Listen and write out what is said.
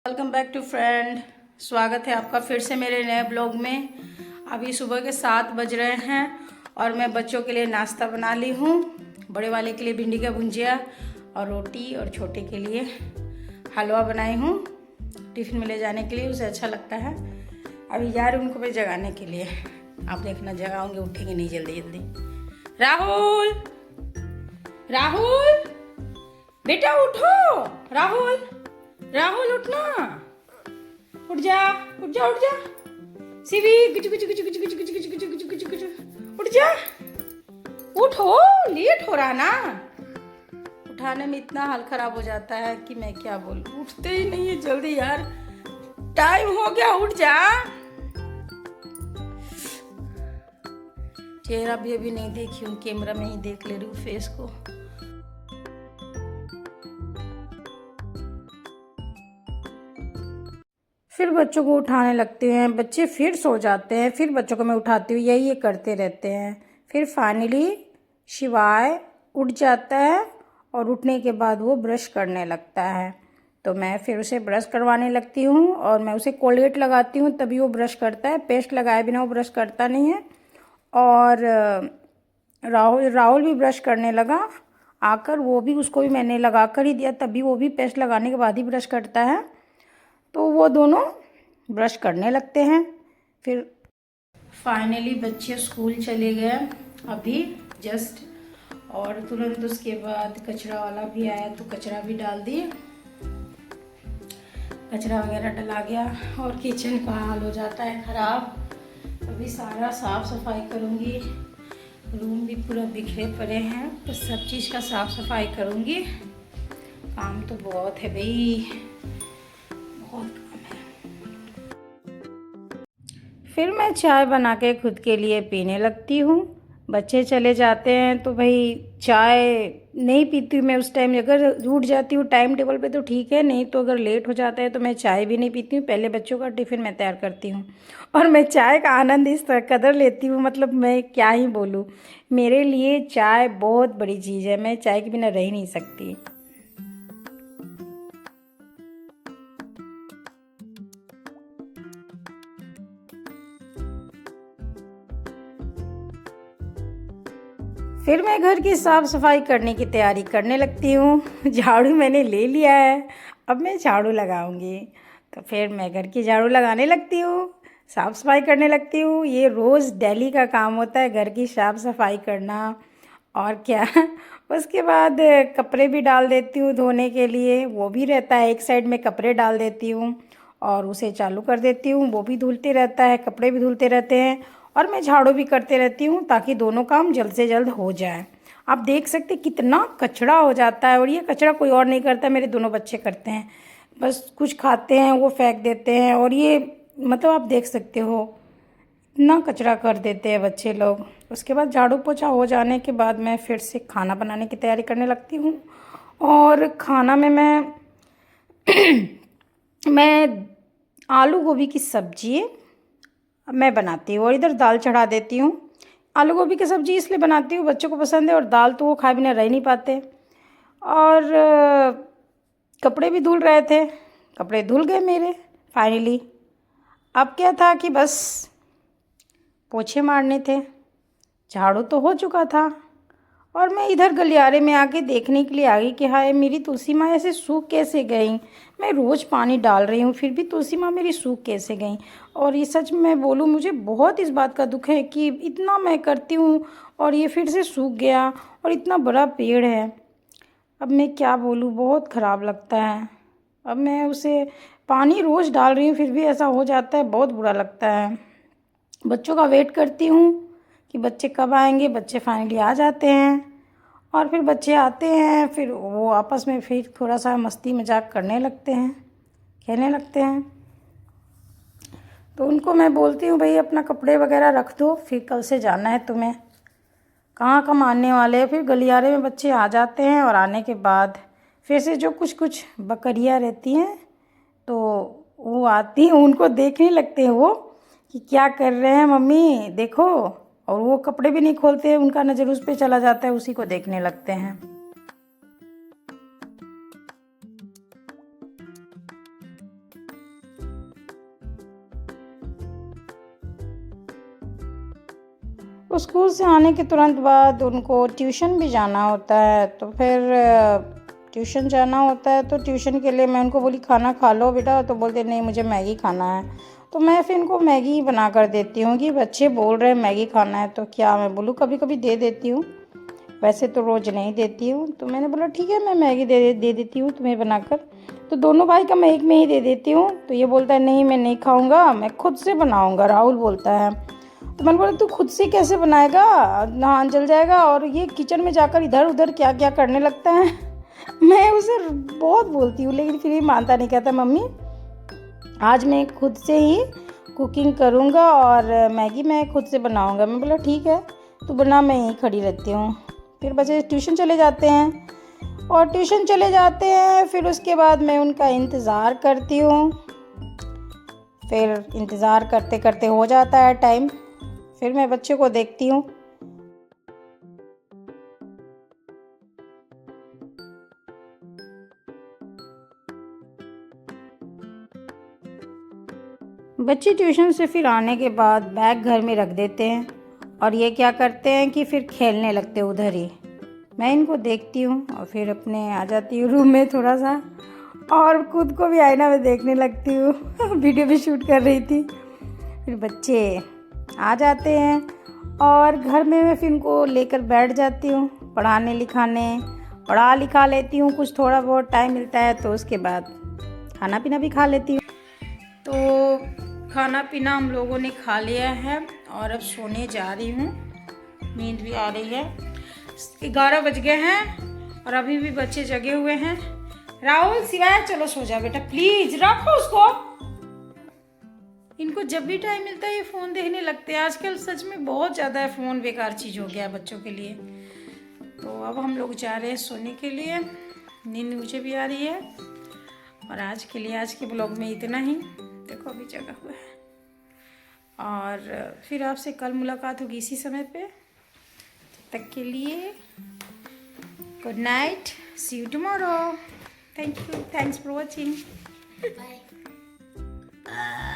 Welcome back to friend. स्वागत है आपका फिर से मेरे नए ब्लॉग में। अभी सुबह के 7 बज रहे हैं और मैं बच्चों के लिए नाश्ता बना ली हूँ। बड़े वाले के लिए भिंडी का भुंजिया और रोटी, और छोटे के लिए हलवा बनाई हूँ टिफ़िन में ले जाने के लिए, उसे अच्छा लगता है। अभी जा रही हूँ उनको मैं जगाने के लिए। आप देखना जगाऊंगे, उठेंगे नहीं जल्दी जल्दी। राहुल, राहुल बेटा उठो। राहुल, राहुल उठना, उठ जा उठ जा उठ जा। सीवी गुच गुच गुच गुच गुच गुच गुच गुच गुच गुच गुच, उठ जा, उठो, लेट हो रहा ना। उठाने में इतना हाल खराब हो जाता है कि मैं क्या बोलूं। उठते ही नहीं है जल्दी यार, टाइम हो गया, उठ जा। चेहरा भी अभी नहीं देखी हूँ, कैमरा में ही देख ले रही हूँ फेस को। फिर बच्चों को उठाने लगते हैं, बच्चे फिर सो जाते हैं, फिर बच्चों को मैं उठाती हूँ, यही ये करते रहते हैं। फिर फाइनली शिवाय उठ जाता है और उठने के बाद वो ब्रश करने लगता है, तो मैं फिर उसे ब्रश करवाने लगती हूँ और मैं उसे कोलगेट लगाती हूँ, तभी वो ब्रश करता है। पेस्ट लगाए बिना वो ब्रश करता नहीं है। और राहुल भी ब्रश करने लगा आकर, वो भी, उसको भी मैंने लगा कर ही दिया, तभी वो भी पेस्ट लगाने के बाद ही ब्रश करता है। तो वो दोनों ब्रश करने लगते हैं। फिर फाइनली बच्चे स्कूल चले गए अभी जस्ट, और तुरंत उसके बाद कचरा वाला भी आया तो कचरा भी डाल दिए। कचरा वगैरह डला गया और किचन का हाल हो जाता है ख़राब। अभी सारा साफ़ सफाई करूँगी, रूम भी पूरा बिखरे पड़े हैं, तो सब चीज़ का साफ़ सफाई करूँगी। काम तो बहुत है भाई, बहुत काम है। फिर मैं चाय बना के खुद के लिए पीने लगती हूँ। बच्चे चले जाते हैं तो भाई चाय नहीं पीती हूँ मैं उस टाइम। अगर उठ जाती हूँ टाइम टेबल पे तो ठीक है, नहीं तो अगर लेट हो जाता है तो मैं चाय भी नहीं पीती हूँ। पहले बच्चों का टिफ़िन मैं तैयार करती हूँ और मैं चाय का आनंद इस कदर लेती हूँ, मतलब मैं क्या ही बोलूँ। मेरे लिए चाय बहुत बड़ी चीज़ है, मैं चाय के बिना रह ही नहीं सकती। फिर मैं घर की साफ़ सफाई करने की तैयारी करने लगती हूँ। झाड़ू मैंने ले लिया है, अब मैं झाड़ू लगाऊंगी। तो फिर मैं घर की झाड़ू लगाने लगती हूँ, साफ़ सफाई करने लगती हूँ। ये रोज़ डेली का काम होता है, घर की साफ़ सफाई करना, और क्या। उसके बाद कपड़े भी डाल देती हूँ धोने के लिए, वो भी रहता है। एक साइड में कपड़े डाल देती हूँ और उसे चालू कर देती हूँ, वो भी धुलते रहता है, कपड़े भी धुलते रहते हैं, और मैं झाड़ू भी करते रहती हूँ ताकि दोनों काम जल्द से जल्द हो जाए। आप देख सकते कितना कचरा हो जाता है, और ये कचरा कोई और नहीं करता, मेरे दोनों बच्चे करते हैं। बस कुछ खाते हैं वो फेंक देते हैं, और ये मतलब आप देख सकते हो इतना कचरा कर देते हैं बच्चे लोग। उसके बाद झाड़ू पोछा हो जाने के बाद मैं फिर से खाना बनाने की तैयारी करने लगती हूँ। और खाना में मैं आलू गोभी की सब्ज़ी मैं बनाती हूँ और इधर दाल चढ़ा देती हूँ। आलू गोभी की सब्ज़ी इसलिए बनाती हूँ, बच्चों को पसंद है, और दाल तो वो खाए बिना रह नहीं पाते। और कपड़े भी धुल रहे थे, कपड़े धुल गए मेरे फाइनली। अब क्या था कि बस पोछे मारने थे, झाड़ू तो हो चुका था, और मैं इधर गलियारे में आके देखने के लिए आ गई कि हाय मेरी तुलसी माँ ऐसे सूख कैसे गई। मैं रोज़ पानी डाल रही हूँ फिर भी तुलसी माँ मेरी सूख कैसे गई। और ये सच में बोलूँ, मुझे बहुत इस बात का दुख है कि इतना मैं करती हूँ और ये फिर से सूख गया, और इतना बड़ा पेड़ है। अब मैं क्या बोलूँ, बहुत ख़राब लगता है। अब मैं उसे पानी रोज़ डाल रही हूँ फिर भी ऐसा हो जाता है, बहुत बुरा लगता है। बच्चों का वेट करती हूँ कि बच्चे कब आएंगे। बच्चे फाइनली आ जाते हैं, और फिर बच्चे आते हैं, फिर वो आपस में फिर थोड़ा सा मस्ती मजाक करने लगते हैं, खेलने लगते हैं। तो उनको मैं बोलती हूँ भाई अपना कपड़े वगैरह रख दो, फिर कल से जाना है तुम्हें, कहाँ कम आने वाले हैं। फिर गलियारे में बच्चे आ जाते हैं, और आने के बाद फिर से जो कुछ कुछ बकरियाँ रहती हैं तो वो आती हैं, उनको देखने लगते हैं वो कि क्या कर रहे हैं मम्मी देखो, और वो कपड़े भी नहीं खोलते हैं, उनका नज़र उस पर चला जाता है, उसी को देखने लगते हैं। स्कूल से आने के तुरंत बाद उनको ट्यूशन भी जाना होता है, तो फिर ट्यूशन जाना होता है तो ट्यूशन के लिए मैं उनको बोली खाना खा लो बेटा, तो बोलते नहीं मुझे मैगी खाना है। तो मैं फिर इनको मैगी बना कर देती हूँ कि बच्चे बोल रहे हैं मैगी खाना है तो क्या मैं बोलूँ, कभी कभी दे देती हूँ, वैसे तो रोज़ नहीं देती हूँ। तो मैंने बोला ठीक है मैं मैगी दे देती हूँ तुम्हें बनाकर। तो दोनों भाई का मैं एक में ही दे देती हूँ। तो ये बोलता है नहीं मैं नहीं खाऊंगा, मैं खुद से बनाऊंगा, राहुल बोलता है। तो मैंने बोला तू खुद से कैसे बनाएगा, नहान जल जाएगा और ये किचन में जाकर इधर उधर क्या क्या करने लगता है। मैं उसे बहुत बोलती हूँ लेकिन फिर भी मानता नहीं, कहता मम्मी आज मैं खुद से ही कुकिंग करूँगा और मैगी मैं खुद से बनाऊँगा। मैं बोला ठीक है तू बना, मैं यहीं खड़ी रहती हूँ। फिर बच्चे ट्यूशन चले जाते हैं और ट्यूशन चले जाते हैं, फिर उसके बाद मैं उनका इंतज़ार करती हूँ। फिर इंतज़ार करते करते हो जाता है टाइम, फिर मैं बच्चे को देखती हूँ। बच्चे ट्यूशन से फिर आने के बाद बैग घर में रख देते हैं और ये क्या करते हैं कि फिर खेलने लगते हैं उधर ही। मैं इनको देखती हूँ और फिर अपने आ जाती हूँ रूम में थोड़ा सा, और खुद को भी आईना में देखने लगती हूँ। वीडियो भी शूट कर रही थी। फिर बच्चे आ जाते हैं और घर में मैं फिर इनको लेकर बैठ जाती हूँ पढ़ाने लिखाने, पढ़ा लिखा लेती हूँ, कुछ थोड़ा बहुत टाइम मिलता है तो उसके बाद खाना पीना भी खा लेती हूँ। तो खाना पीना हम लोगों ने खा लिया है और अब सोने जा रही हूँ, नींद भी आ रही है। 11 बज गए हैं और अभी भी बच्चे जगे हुए हैं। राहुल सिवाय चलो सो जा बेटा प्लीज, रखो उसको। इनको जब भी टाइम मिलता है ये फ़ोन देखने लगते हैं। आजकल सच में बहुत ज़्यादा फ़ोन बेकार चीज़ हो गया है बच्चों के लिए। तो अब हम लोग जा रहे हैं सोने के लिए, नींद मुझे भी आ रही है। और आज के लिए आज के ब्लॉग में इतना ही। देखो अभी जगा हुआ है और फिर आपसे कल मुलाकात होगी इसी समय पे। तब तक के लिए good night, see you tomorrow. Thank you, thanks for watching. Bye.